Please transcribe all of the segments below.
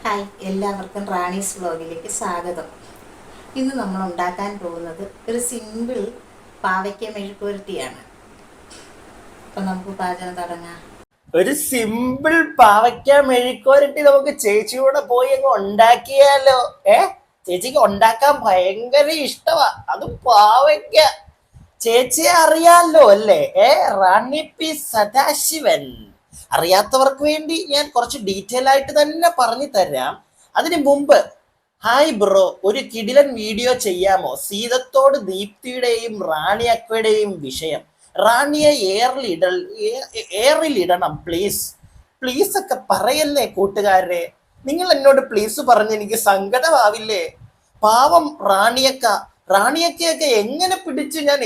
Hi, എല്ലാവർക്കും റാണീസ് വ്ലോഗിലേക്ക് സ്വാഗതം. ഇന്ന് നമ്മൾ ഉണ്ടാക്കാൻ പോകുന്നത് ഒരു സിമ്പിൾ പാവയ്ക്ക മെഴുക്കുവരട്ടിയാണ്. അപ്പം നമുക്ക് പാചകം തുടങ്ങാം. ഒരു സിമ്പിൾ പാവയ്ക്ക മെഴുക്കുവരട്ടി നമുക്ക് ചേച്ചിയോടെ പോയി അങ്ങ് ഉണ്ടാക്കിയാലോ? ചേച്ചിക്ക് ഉണ്ടാക്കാൻ ഭയങ്കര ഇഷ്ടമാ, അതും പാവയ്ക്ക. ചേച്ചിയെ അറിയാലോ അല്ലേ? റാണി പി സദാശിവൻ. അറിയാത്തവർക്ക് വേണ്ടി ഞാൻ കുറച്ച് ഡീറ്റെയിൽ ആയിട്ട് തന്നെ പറഞ്ഞു തരാം. അതിനു മുമ്പ്, ഹായ് ബ്രോ, ഒരു കിടിലൻ വീഡിയോ ചെയ്യാമോ? സീതത്തോട് ദീപ്തിയുടെയും റാണി അക്വയുടെയും വിഷയം. റാണിയെ ഏറിലിടണം പ്ലീസ്. പ്ലീസ് ഒക്കെ പറയല്ലേ കൂട്ടുകാരെ. നിങ്ങൾ എന്നോട് പ്ലീസ് പറഞ്ഞ് എനിക്ക് സങ്കടമാവില്ലേ? പാവം റാണിയൊക്കെ എങ്ങനെ പിടിച്ച് ഞാൻ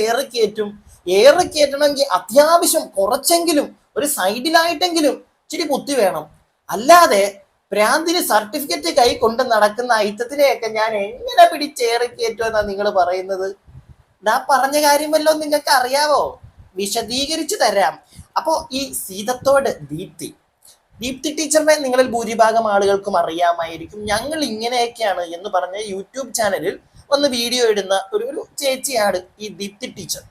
ഏറിക്കയറ്റണമെങ്കിൽ അത്യാവശ്യം കുറച്ചെങ്കിലും ഒരു സൈഡിലായിട്ടെങ്കിലും ഇച്ചിരി ബുദ്ധി വേണം. അല്ലാതെ ഭ്രാന്തിന് സർട്ടിഫിക്കറ്റ് കൈ കൊണ്ട് നടക്കുന്ന ഐറ്റത്തിനെയൊക്കെ ഞാൻ എങ്ങനെ പിടിച്ചേറിക്കയറ്റുമെന്നാ നിങ്ങൾ പറയുന്നത്? പറഞ്ഞ കാര്യം വല്ലതും നിങ്ങൾക്ക് അറിയാവോ? വിശദീകരിച്ചു തരാം. അപ്പോ ഈ സീതത്തോട് ദീപ്തി ടീച്ചറിനെ നിങ്ങളിൽ ഭൂരിഭാഗം ആളുകൾക്കും അറിയാമായിരിക്കും. ഞങ്ങൾ ഇങ്ങനെയൊക്കെയാണ് എന്ന് പറഞ്ഞ യൂട്യൂബ് ചാനലിൽ ഒന്ന് വീഡിയോ ഇടുന്ന ഒരു ചേച്ചിയാണ് ഈ ദീപ്തി ടീച്ചർ.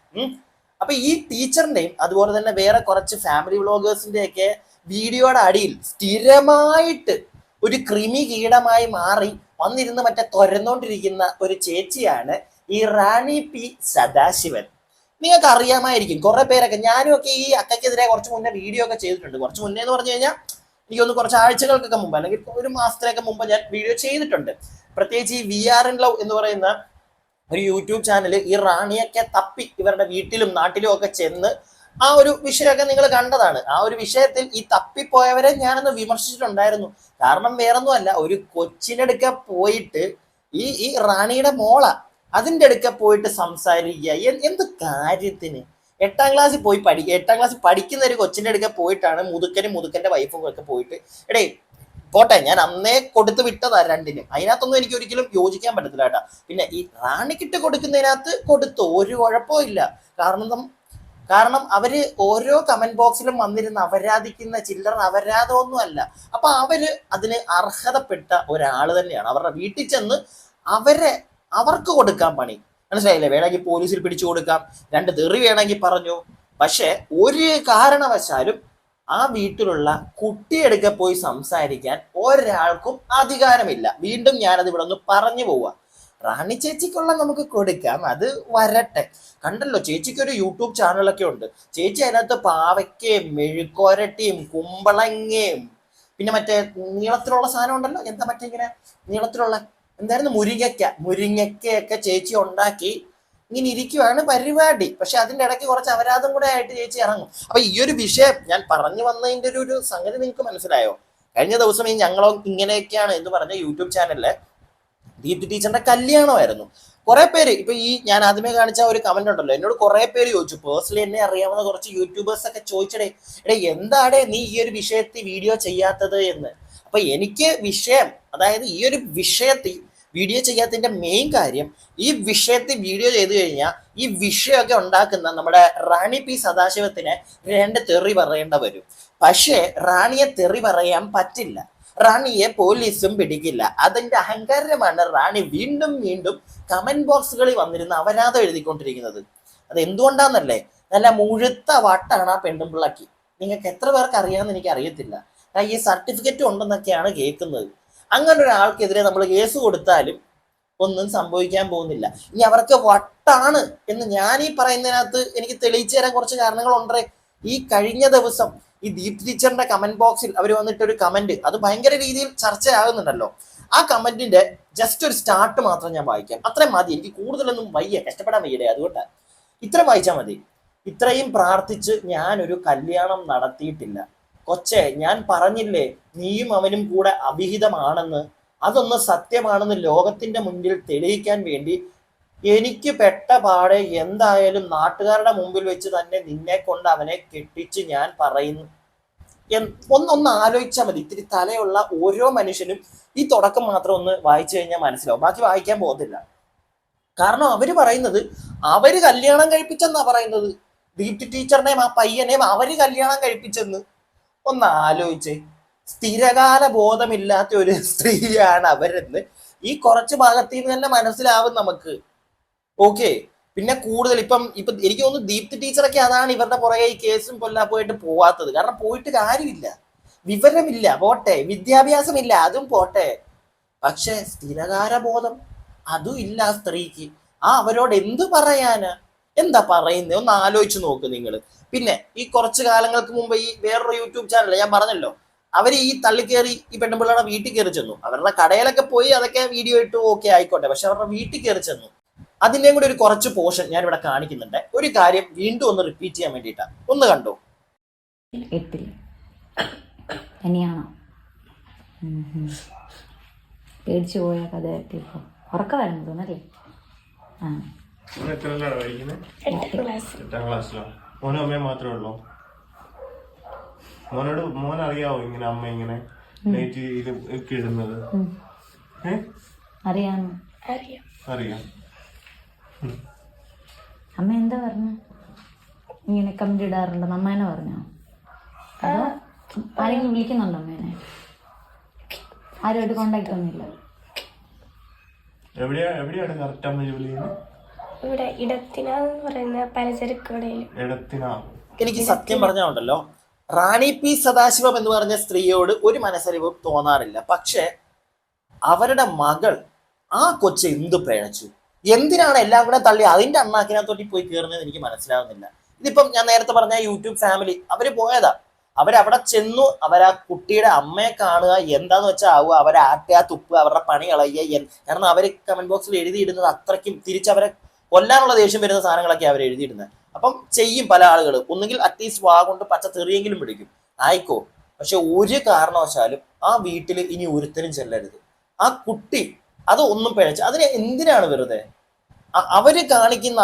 അപ്പൊ ഈ ടീച്ചറിന്റെയും അതുപോലെ തന്നെ വേറെ കുറച്ച് ഫാമിലി വ്ളോഗേഴ്സിന്റെ ഒക്കെ വീഡിയോയുടെ അടിയിൽ സ്ഥിരമായിട്ട് ഒരു കൃമി കീടമായി മാറി വന്നിരുന്ന് മറ്റേ തുരന്നോണ്ടിരിക്കുന്ന ഒരു ചേച്ചിയാണ് ഈ റാണി പി സദാശിവൻ. നിങ്ങൾക്ക് അറിയാമായിരിക്കും കുറെ പേരൊക്കെ. ഞാനും ഒക്കെ ഈ അക്കയ്ക്കെതിരെ കുറച്ച് മുന്നേ വീഡിയോ ഒക്കെ ചെയ്തിട്ടുണ്ട്. കുറച്ച് മുന്നേ എന്ന് പറഞ്ഞു കഴിഞ്ഞാൽ എനിക്കൊന്ന് കുറച്ച് ആഴ്ചകൾക്കൊക്കെ മുമ്പ് അല്ലെങ്കിൽ ഒരു മാസത്തിനൊക്കെ മുമ്പ് ഞാൻ വീഡിയോ ചെയ്തിട്ടുണ്ട്. പ്രത്യേകിച്ച് ഈ വി ആർ ഇൻ ലവ് എന്ന് പറയുന്ന ഒരു യൂട്യൂബ് ചാനൽ ഈ റാണിയൊക്കെ തപ്പി ഇവരുടെ വീട്ടിലും നാട്ടിലും ഒക്കെ ചെന്ന് ആ ഒരു വിഷയമൊക്കെ നിങ്ങൾ കണ്ടതാണ്. ആ ഒരു വിഷയത്തിൽ ഈ തപ്പിപ്പോയവരെ ഞാനൊന്ന് വിമർശിച്ചിട്ടുണ്ടായിരുന്നു. കാരണം വേറൊന്നുമല്ല, ഒരു കൊച്ചിനെടുക്ക പോയിട്ട് ഈ റാണിയുടെ മോള അതിൻ്റെ അടുക്ക പോയിട്ട് സംസാരിക്കുക എന്ത് കാര്യത്തിന്? 8ാം ക്ലാസ്സിൽ പഠിക്കുന്ന ഒരു കൊച്ചിൻ്റെ അടുക്ക പോയിട്ടാണ് മുതുക്കന്റെ വൈഫും ഒക്കെ പോയിട്ട് പോട്ടെ, ഞാൻ അന്നേ കൊടുത്തു വിട്ടതാ രണ്ടിനും. അതിനകത്തൊന്നും എനിക്ക് ഒരിക്കലും യോജിക്കാൻ പറ്റത്തില്ല കേട്ടാ. പിന്നെ ഈ റാണിക്കിട്ട് കൊടുക്കുന്നതിനകത്ത് കൊടുത്തു, ഒരു കുഴപ്പവും ഇല്ല. കാരണം അവര് ഓരോ കമന്റ് ബോക്സിലും വന്നിരുന്ന് അപരാധിക്കുന്ന ചില്ലറ അപരാധമൊന്നും അല്ല. അപ്പൊ അവര് അതിന് അർഹതപ്പെട്ട ഒരാൾ തന്നെയാണ്. അവരുടെ വീട്ടിൽ ചെന്ന് അവർക്ക് കൊടുക്കാൻ പണി, മനസ്സിലായില്ലേ? വേണമെങ്കിൽ പോലീസിൽ പിടിച്ചു കൊടുക്കാം, 2 തെറി വേണമെങ്കിൽ പറഞ്ഞു. പക്ഷെ ഒരു കാരണവശാലും ആ വീട്ടിലുള്ള കുട്ടിയെടുക്കെ പോയി സംസാരിക്കാൻ ഒരാൾക്കും അധികാരമില്ല. വീണ്ടും ഞാനത് ഇവിടെ ഒന്ന് പറഞ്ഞു പോവാ. റാണി ചേച്ചിക്കുള്ള നമുക്ക് കൊടുക്കാം, അത് വരട്ടെ. കണ്ടല്ലോ, ചേച്ചിക്ക് ഒരു യൂട്യൂബ് ചാനലൊക്കെ ഉണ്ട്. ചേച്ചി അതിനകത്ത് പാവയ്ക്കയും മെഴുക്കുവരട്ടിയും കുമ്പളങ്ങയും പിന്നെ മറ്റേ നീളത്തിലുള്ള സാധനം ഉണ്ടല്ലോ, എന്താ മറ്റേ ഇങ്ങനെ നീളത്തിലുള്ള എന്തായിരുന്നു, മുരിങ്ങയ്ക്കയൊക്കെ ചേച്ചി ഉണ്ടാക്കി ഇങ്ങനെ ഇരിക്കുവാണ് പരിപാടി. പക്ഷെ അതിൻ്റെ ഇടയ്ക്ക് കുറച്ച് അപരാധം കൂടെ ആയിട്ട് ചേച്ചി ഇറങ്ങും. അപ്പൊ ഈ ഒരു വിഷയം ഞാൻ പറഞ്ഞു വന്നതിൻ്റെ ഒരു സംഗതി നിങ്ങൾക്ക് മനസ്സിലായോ? കഴിഞ്ഞ ദിവസം ഈ ഞങ്ങളോ ഇങ്ങനെയൊക്കെയാണ് എന്ന് പറഞ്ഞ യൂട്യൂബ് ചാനലില് ദീപ്തി ടീച്ചറിന്റെ കല്യാണമായിരുന്നു. കുറെ പേര് ഇപ്പൊ ഈ ഞാൻ ആദ്യമേ കാണിച്ച ഒരു കമന്റ് ഉണ്ടല്ലോ, എന്നോട് കുറെ പേര് ചോദിച്ചു. പേഴ്സണലി എന്നെ അറിയാവുന്ന കുറച്ച് യൂട്യൂബേഴ്സ് ഒക്കെ ചോദിച്ചടേ, എന്താടേ നീ ഈ ഒരു വിഷയത്തിൽ വീഡിയോ ചെയ്യാത്തത് എന്ന്. അപ്പൊ എനിക്ക് വിഷയം, അതായത് ഈ ഒരു വിഷയത്തിൽ വീഡിയോ ചെയ്യാത്തതിന്റെ മെയിൻ കാര്യം, ഈ വിഷയത്തിൽ വീഡിയോ ചെയ്തു കഴിഞ്ഞാൽ ഈ വിഷയമൊക്കെ ഉണ്ടാക്കുന്ന നമ്മുടെ റാണി പി സദാശിവത്തിനെ 2 തെറി പറയേണ്ട വരും. പക്ഷേ റാണിയെ തെറി പറയാൻ പറ്റില്ല. റാണിയെ പോലീസും പിടിക്കില്ല. അതിന്റെ അഹങ്കാരമാണ് റാണി വീണ്ടും കമന്റ് ബോക്സുകളിൽ വന്നിരുന്ന് അപരാധം എഴുതിക്കൊണ്ടിരിക്കുന്നത്. അത് എന്തുകൊണ്ടാന്നല്ലേ? നല്ല മുഴുത്ത വട്ടാണ് ആ പെണ്ണുമ്പിള്ളക്ക്. നിങ്ങൾക്ക് എത്ര പേർക്ക് അറിയാമെന്ന് എനിക്ക് അറിയത്തില്ല. ഈ സർട്ടിഫിക്കറ്റ് ഉണ്ടെന്നൊക്കെയാണ് കേൾക്കുന്നത്. അങ്ങനെ ഒരാൾക്കെതിരെ നമ്മൾ കേസ് കൊടുത്താലും ഒന്നും സംഭവിക്കാൻ പോകുന്നില്ല. ഇനി അവർക്ക് വട്ടാണ് എന്ന് ഞാൻ ഈ പറയുന്നതിനകത്ത് എനിക്ക് തെളിയിച്ചു തരാൻ കുറച്ച് കാരണങ്ങളുണ്ടേ. ഈ കഴിഞ്ഞ ദിവസം ഈ ദീപ്തി ടീച്ചറിന്റെ കമന്റ് ബോക്സിൽ അവർ വന്നിട്ടൊരു കമന്റ്, അത് ഭയങ്കര രീതിയിൽ ചർച്ചയാകുന്നുണ്ടല്ലോ. ആ കമന്റിന്റെ ജസ്റ്റ് ഒരു സ്റ്റാർട്ട് മാത്രം ഞാൻ വായിക്കാം. അത്രയും മതി, എനിക്ക് കൂടുതലൊന്നും കഷ്ടപ്പെടാൻ വയ്യടേ. അതുകൊണ്ടാണ് ഇത്ര വായിച്ചാൽ മതി. ഇത്രയും പ്രാർത്ഥിച്ച് ഞാനൊരു കല്യാണം നടത്തിയിട്ടില്ല. കൊച്ചെ, ഞാൻ പറഞ്ഞില്ലേ നീയും അവനും കൂടെ അവിഹിതമാണെന്ന്. അതൊന്ന് സത്യമാണെന്ന് ലോകത്തിന്റെ മുന്നിൽ തെളിയിക്കാൻ വേണ്ടി എനിക്ക് പെട്ട പാടെ എന്തായാലും നാട്ടുകാരുടെ മുമ്പിൽ വെച്ച് തന്നെ നിന്നെ കൊണ്ട് അവനെ കെട്ടിച്ച് ഞാൻ പറയുന്നു. ഒന്ന് ആലോചിച്ചാൽ മതി. ഇത്തിരി തലയുള്ള ഓരോ മനുഷ്യനും ഈ തുടക്കം മാത്രം ഒന്ന് വായിച്ചു കഴിഞ്ഞാൽ മനസ്സിലാവും. ബാക്കി വായിക്കാൻ പോകുന്നില്ല. കാരണം അവര് പറയുന്നത് അവര് കല്യാണം കഴിപ്പിച്ചെന്നാ പറയുന്നത്. ദീപ്തി ടീച്ചറിനെയും ആ പയ്യനെയും അവര് കല്യാണം കഴിപ്പിച്ചെന്ന്. ഒന്ന് ആലോചിച്ചേ. സ്ഥിരകാല ബോധമില്ലാത്ത ഒരു സ്ത്രീയാണ് അവരെന്ന് ഈ കുറച്ച് ഭാഗത്തിൽ നിന്ന് തന്നെ മനസ്സിലാവും നമുക്ക്. ഓക്കെ. പിന്നെ കൂടുതൽ ഇപ്പം എനിക്ക് തോന്നുന്നു ദീപ്തി ടീച്ചറൊക്കെ അതാണ് ഇവരുടെ പുറകെ ഈ കേസും പോയിട്ട് പോവാത്തത്. കാരണം പോയിട്ട് കാര്യമില്ല, വിവരമില്ല പോട്ടെ, വിദ്യാഭ്യാസമില്ല അതും പോട്ടെ, പക്ഷെ സ്ഥിരകാല ബോധം അതും ഇല്ല ആ സ്ത്രീക്ക്. അവരോട് എന്ത് പറയാനാ? എന്താ പറയുന്നത്? ഒന്ന് ആലോചിച്ച് നോക്ക് നിങ്ങൾ. പിന്നെ ഈ കുറച്ച് കാലങ്ങൾക്ക് മുമ്പ് ഈ വേറൊരു യൂട്യൂബ് ചാനൽ ഞാൻ പറഞ്ഞല്ലോ, അവർ ഈ തള്ളിക്കേറി ഈ പെണ്ണുപിള്ളയുടെ വീട്ടിൽ കയറി ചെന്നു. അവരുടെ കടയിലൊക്കെ പോയി അതൊക്കെ വീഡിയോ ഇട്ടു, ഓക്കെ ആയിക്കോട്ടെ, പക്ഷെ അവരുടെ വീട്ടിൽ കയറി ചെന്നു. അതിൻ്റെയും കൂടി ഒരു കുറച്ച് പോർഷൻ ഞാൻ ഇവിടെ കാണിക്കുന്നുണ്ട്. ഒരു കാര്യം വീണ്ടും ഒന്ന് റിപ്പീറ്റ് ചെയ്യാൻ വേണ്ടിയിട്ടാണ്. ഒന്ന് കണ്ടോ. 8 തന്നെയാണോ? പേടിച്ചു പോയ കഥ ഇപ്പോൾ ഉറക്കം വരുന്നു തോന്നല്ലേ? എട്ടാം ക്ലാസ്സിലോ? മോനും അമ്മയും മാത്രമേ ഉള്ളൂ? മോൻ അറിയാവോ ഇങ്ങനെ അമ്മ ഇങ്ങനെ നെറ്റ് ഇടുന്നത്? അറിയാം. അമ്മ എന്താ പറഞ്ഞു? ഇങ്ങനെ കമന്റ് ഇടാറുണ്ടെന്ന് അമ്മേനെ പറഞ്ഞോ? അതോ ആരെങ്കിലും വിളിക്കുന്നുണ്ടോ അമ്മേനെ? ആരുമായിട്ട് കോണ്ടാക്ട് ഒന്നുമില്ല? എവിടെയാണ് കറക്റ്റ് അമ്മ ജോലി ചെയ്യുന്നത്? ഇവിടെ ഇടത്തിനാന്ന് പറയുന്ന പലചരക്ക് കടയിൽ. ഇടത്തിനാ? എനിക്ക് സത്യം പറഞ്ഞുണ്ടല്ലോ, റാണി പി സദാശിവം എന്ന് പറഞ്ഞ സ്ത്രീയോട് ഒരു മനസ്സലിവും തോന്നാറില്ല. പക്ഷെ അവരുടെ മകൾ ആ കൊച്ച് എന്ത് പിഴച്ചു? എന്തിനാണ് എല്ലാം കൂടെ തള്ളി അതിന്റെ അണ്ണാക്കിനകത്തോട്ടി പോയി കയറുന്നതെന്ന് എനിക്ക് മനസ്സിലാവുന്നില്ല. ഇതിപ്പം ഞാൻ നേരത്തെ പറഞ്ഞ യൂട്യൂബ് ഫാമിലി അവര് പോയതാ, അവരവിടെ ചെന്നു, അവരാ കുട്ടിയുടെ അമ്മയെ കാണുക, എന്താന്ന് വെച്ചാൽ ആവുക, അവരെ ആട്ടുക, തുപ്പുക, അവരുടെ പണി കളയുക. കാരണം അവര് കമന്റ് ബോക്സിൽ എഴുതിയിടുന്നത് അത്രയ്ക്കും തിരിച്ചവരെ കൊല്ലാനുള്ള ദേഷ്യം വരുന്ന സാധനങ്ങളൊക്കെ അവർ എഴുതിയിടുന്നത്. അപ്പം ചെയ്യും പല ആളുകളും, ഒന്നുകിൽ അറ്റ്ലീസ്റ്റ് വാ കൊണ്ട് പച്ച തെറിയെങ്കിലും പിടിക്കും, ആയിക്കോ. പക്ഷെ ഒരു കാരണവശാലും ആ വീട്ടിൽ ഇനി ഒരുത്തരും ചെല്ലരുത്. ആ കുട്ടി അത് ഒന്നും പിഴച്ച് അതിന് എന്തിനാണ് വെറുതെ അവര് കാണിക്കുന്ന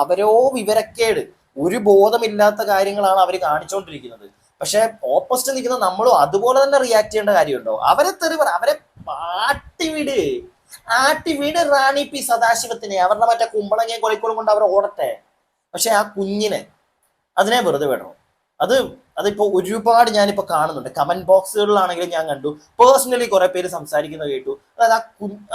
അവരോ വിവരക്കേട്, ഒരു ബോധമില്ലാത്ത കാര്യങ്ങളാണ് അവർ കാണിച്ചുകൊണ്ടിരിക്കുന്നത്. പക്ഷെ ഓപ്പോസിറ്റ് നിൽക്കുന്ന നമ്മളും അതുപോലെ തന്നെ റിയാക്ട് ചെയ്യേണ്ട കാര്യമുണ്ടോ? അവരെ തെറിവർ, അവരെ ആട്ടിവീട് റാണി പി സദാശിവത്തിനെ, അവരുടെ മറ്റേ കുമ്പളങ്ങയും കൊളിക്കോളും കൊണ്ട് അവർ ഓടട്ടെ. പക്ഷെ ആ കുഞ്ഞിനെ അതിനെ വെറുതെ വിടണം. അതിപ്പോ ഒരുപാട് ഞാനിപ്പോ കാണുന്നുണ്ട്. കമന്റ് ബോക്സുകളിലാണെങ്കിലും ഞാൻ കണ്ടു, പേഴ്സണലി കുറെ പേര് സംസാരിക്കുന്നത് കേട്ടു. അതായത്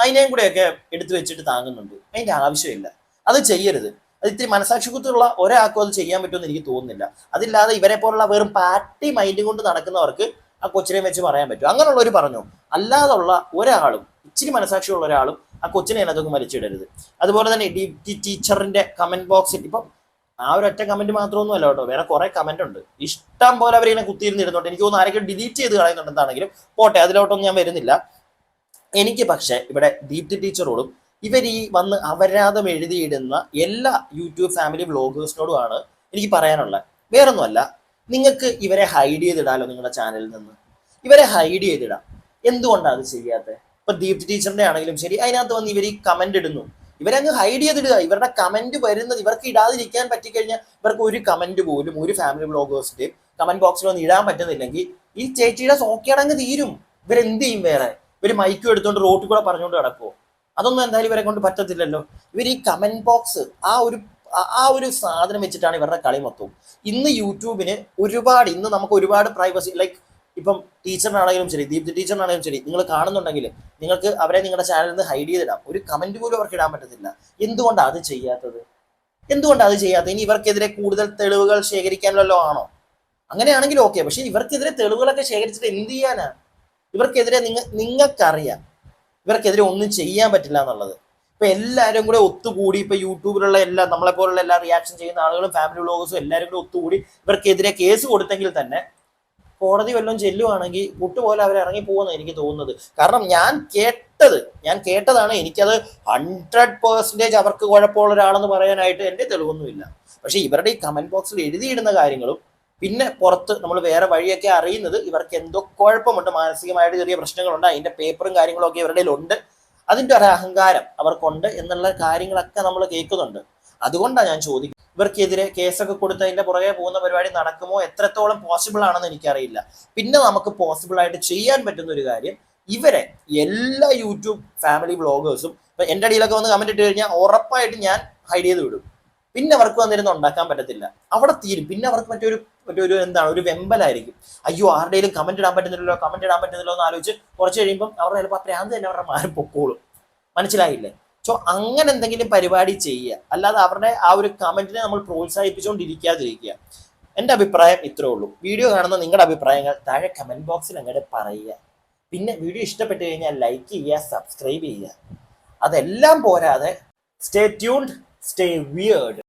അതിനെയും കൂടെയൊക്കെ എടുത്തു വെച്ചിട്ട് താങ്ങുന്നുണ്ട്. അതിന്റെ ആവശ്യമില്ല, അത് ചെയ്യരുത്. അത് ഇത്തിരി മനസാക്ഷിക്കുത്തുള്ള ഒരാൾക്കും അത് ചെയ്യാൻ പറ്റുമെന്ന് എനിക്ക് തോന്നുന്നില്ല. അതില്ലാതെ ഇവരെ പോലുള്ള വെറും പാർട്ടി മൈൻഡ് കൊണ്ട് നടക്കുന്നവർക്ക് ആ കൊച്ചിനെ വെച്ച് പറയാൻ പറ്റും. അങ്ങനെയുള്ളവർ പറഞ്ഞു. അല്ലാതുള്ള ഒരാളും, ഇച്ചിരി മനസാക്ഷിയുള്ള ഒരാളും ആ കൊച്ചിനെ അതൊക്കെ വലിച്ചിടരുത്. അതുപോലെ തന്നെ ടീച്ചറിന്റെ കമന്റ് ബോക്സിൽ ഇപ്പം ആ ഒരു ഒറ്റ കമന്റ് മാത്രമൊന്നും അല്ല കേട്ടോ, വേറെ കുറെ കമന്റ് ഉണ്ട്. ഇഷ്ടം പോലെ അവരിങ്ങനെ കുത്തിയിരുന്നിരുന്നോട്ടെ. എനിക്ക് തോന്നുന്നു ആരെങ്കിലും ഡിലീറ്റ് ചെയ്ത് കളയുന്നുണ്ടെന്നാണെങ്കിലും പോട്ടെ, അതിലോട്ടൊന്നും ഞാൻ വരുന്നില്ല. എനിക്ക് പക്ഷെ ഇവിടെ ദീപ്തി ടീച്ചറോടും ഇവർ ഈ വന്ന് അപരാധം എഴുതിയിടുന്ന എല്ലാ യൂട്യൂബ് ഫാമിലി വ്ളോഗേഴ്സിനോടുമാണ് എനിക്ക് പറയാനുള്ളത്. വേറൊന്നുമല്ല, നിങ്ങൾക്ക് ഇവരെ ഹൈഡ് ചെയ്തിടാലോ നിങ്ങളുടെ ചാനലിൽ നിന്ന്. ഇവരെ ഹൈഡ് ചെയ്തിടാം. എന്തുകൊണ്ടാണ് അത് ചെയ്യാത്തത്? ഇപ്പൊ ദീപ്തി ടീച്ചറിന്റെ ആണെങ്കിലും ശരി, അതിനകത്ത് വന്ന് ഇവർ ഈ കമന്റ് ഇടുന്നു, ഇവരങ്ങ് ഹൈഡ് ചെയ്തിടുക. ഇവരുടെ കമന്റ് വരുന്നത് ഇവർക്ക് ഇടാതിരിക്കാൻ പറ്റിക്കഴിഞ്ഞാൽ ഇവർക്ക് ഒരു കമന്റ് പോലും ഒരു ഫാമിലി വ്ളോഗേഴ്സിന്റെയും കമന്റ് ബോക്സിൽ വന്ന് ഇടാൻ പറ്റുന്നില്ലെങ്കിൽ ഈ ചേച്ചിയുടെ സോക്കേടങ്ങ് തീരും. ഇവരെന്ത് ചെയ്യും? വേറെ ഇവര് മൈക്കും എടുത്തോണ്ട് റോട്ടിൽ കൂടെ പറഞ്ഞുകൊണ്ട് കിടക്കുമോ? അതൊന്നും എന്തായാലും ഇവരെ കൊണ്ട് പറ്റത്തില്ലല്ലോ. ഇവർ ഈ കമന്റ് ബോക്സ് ആ ഒരു സാധനം വെച്ചിട്ടാണ് ഇവരുടെ കളി മൊത്തവും. ഇന്ന് യൂട്യൂബിന് ഇന്ന് നമുക്ക് ഒരുപാട് പ്രൈവസി, ലൈക്ക് ഇപ്പം ടീച്ചറിനാണെങ്കിലും ശരി, ദീപ്തി ടീച്ചറിനാണെങ്കിലും ശരി, നിങ്ങൾ കാണുന്നുണ്ടെങ്കിൽ നിങ്ങൾക്ക് അവരെ നിങ്ങളുടെ ചാനലിൽ നിന്ന് ഹൈഡ് ചെയ്തിടാം. ഒരു കമന്റ് പോലും അവർക്ക് ഇടാൻ പറ്റത്തില്ല. എന്തുകൊണ്ടാണ് അത് ചെയ്യാത്തത്? ഇനി ഇവർക്കെതിരെ കൂടുതൽ തെളിവുകൾ ശേഖരിക്കാനല്ലോ ആണോ? അങ്ങനെയാണെങ്കിൽ ഓക്കെ. പക്ഷെ ഇവർക്കെതിരെ തെളിവുകളൊക്കെ ശേഖരിച്ചിട്ട് എന്ത് ചെയ്യാനാ? ഇവർക്കെതിരെ നിങ്ങൾക്കറിയാം ഇവർക്കെതിരെ ഒന്നും ചെയ്യാൻ പറ്റില്ല എന്നുള്ളത്. ഇപ്പൊ എല്ലാവരും കൂടെ ഒത്തുകൂടി, ഇപ്പൊ യൂട്യൂബിലുള്ള നമ്മളെ പോലുള്ള എല്ലാ റിയാക്ഷൻ ചെയ്യുന്ന ആളുകളും ഫാമിലി വ്ളോഗേഴ്സും എല്ലാവരും കൂടെ ഒത്തുകൂടി ഇവർക്കെതിരെ കേസ് കൊടുത്തെങ്കിൽ തന്നെ കോടതി വല്ലതും ചെല്ലുവാണെങ്കിൽ പുട്ടുപോലെ അവർ ഇറങ്ങി പോകുമെന്ന് എനിക്ക് തോന്നുന്നത്. കാരണം ഞാൻ കേട്ടതാണ്. എനിക്കത് 100% അവർക്ക് കുഴപ്പമുള്ള ഒരാളെന്ന് പറയാനായിട്ട് എൻ്റെ തെളിവൊന്നുമില്ല. പക്ഷെ ഇവരുടെ ഈ കമന്റ് ബോക്സിൽ എഴുതിയിടുന്ന കാര്യങ്ങളും പിന്നെ പുറത്ത് നമ്മൾ വേറെ വഴിയൊക്കെ അറിയുന്നത് ഇവർക്ക് എന്തോ കുഴപ്പമുണ്ട്, മാനസികമായിട്ട് ചെറിയ പ്രശ്നങ്ങളുണ്ട്, അതിന്റെ പേപ്പറും കാര്യങ്ങളും ഒക്കെ ഇവരുടെ ഉണ്ട്, അതിന്റെ ഒരു അഹങ്കാരം അവർക്കുണ്ട് എന്നുള്ള കാര്യങ്ങളൊക്കെ നമ്മൾ കേൾക്കുന്നുണ്ട്. അതുകൊണ്ടാണ് ഞാൻ ചോദിക്കുന്നത്, ഇവർക്കെതിരെ കേസൊക്കെ കൊടുത്ത് അതിന്റെ പുറകെ പോകുന്ന പരിപാടി നടക്കുമോ? എത്രത്തോളം പോസിബിൾ ആണെന്ന് എനിക്കറിയില്ല. പിന്നെ നമുക്ക് പോസിബിൾ ആയിട്ട് ചെയ്യാൻ പറ്റുന്ന ഒരു കാര്യം, ഇവരെ എല്ലാ യൂട്യൂബ് ഫാമിലി വ്ളോഗേഴ്സും ഇപ്പൊ എൻ്റെ അടിയിലൊക്കെ വന്ന് കമന്റ് ഇട്ട് കഴിഞ്ഞാൽ ഉറപ്പായിട്ട് ഞാൻ ഹൈഡ് ചെയ്ത് വിടും. പിന്നെ അവർക്ക് വന്നിരുന്ന് ഉണ്ടാക്കാൻ പറ്റത്തില്ല, അവിടെ തീരും. പിന്നെ അവർക്ക് മറ്റൊരു എന്താണ് ഒരു വെമ്പലായിരിക്കും. അയ്യോ ആരുടെയും കമന്റ് ഇടാൻ പറ്റുന്നില്ലല്ലോ എന്ന് ആലോചിച്ച് കുറച്ച് കഴിയുമ്പോൾ അവരുടെ ചിലപ്പോൾ ആ പ്രാന്ത് തന്നെ അവരുടെ മാറി പൊക്കോളും. മനസ്സിലായില്ലേ? സോ അങ്ങനെ എന്തെങ്കിലും പരിപാടി ചെയ്യുക, അല്ലാതെ അവരുടെ ആ ഒരു കമന്റിനെ നമ്മൾ പ്രോത്സാഹിപ്പിച്ചുകൊണ്ടിരിക്കാതിരിക്കുക. എൻ്റെ അഭിപ്രായം ഇത്രേ ഉള്ളൂ. വീഡിയോ കാണുന്ന നിങ്ങളുടെ അഭിപ്രായങ്ങൾ താഴെ കമന്റ് ബോക്സിൽ അങ്ങോട്ട് പറയുക. പിന്നെ വീഡിയോ ഇഷ്ടപ്പെട്ട് കഴിഞ്ഞാൽ ലൈക്ക് ചെയ്യുക, സബ്സ്ക്രൈബ് ചെയ്യുക. അതെല്ലാം പോരാതെ സ്റ്റേ ട്യൂൺഡ്, സ്റ്റേ വിയേർഡ്.